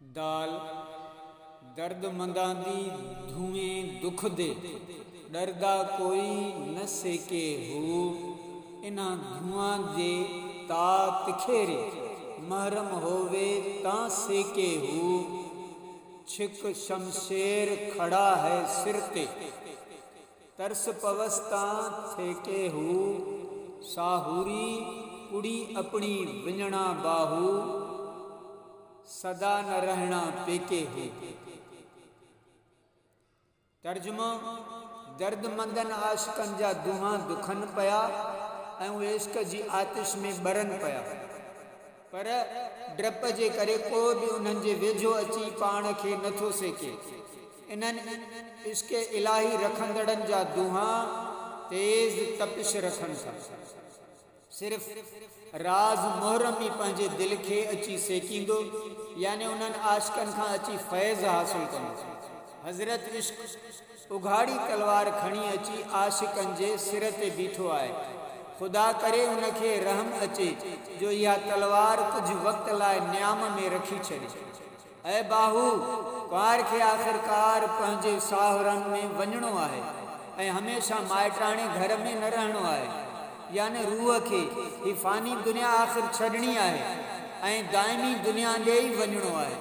दाल दर्दमंदां दी धुएं दुख दे डरदा कोई न सेके हो इन्हां धुआं दे ता तिखेरे महरम होवे तां सेके हो छिक शमशेर खड़ा है सिर ते तरस पवस्ता थेके हो साहूरी कुड़ी अपनी विंजणा बाहू सदा न रहना पेके हो। तर्जुमो दर्दमंदन आशिकन जा दुहा दुखन पया ऐं उहे इश्क जी आतिश में बरन पया पर डप जे करे को भी उन्हनि जे वेझो अची पाण खे नथो सेके। इन्हनि इश्क इलाही रखंदड़नि जा दुहा तेज तपिश रखनि था। सिर्फ़ राज मुहरम ही पंहिंजे दिल खे अची सेकींदो यानी उन्हनि आशिकनि खां अची फैज़ हासिल कंदो। हज़रत इश्क उघाड़ी तलवार खणी अची आशिकनि जे सिर ते बीठो आहे। खुदा करे उनखे रहम अचे जो इहा तलवार कुछ वक़्त लाइ न्याम में रखी छॾे। ऐं बाहू पार खे आख़िरकार पंहिंजे साहुरनि में वञिणो आहे ऐं हमेशह माइटाणे घर में न रहणो आहे यानी रूह खे ही फ़ानी दुनिया आख़िर छॾणी आहे ऐं दाइमी दुनिया ॾे ई वञिणो आहे।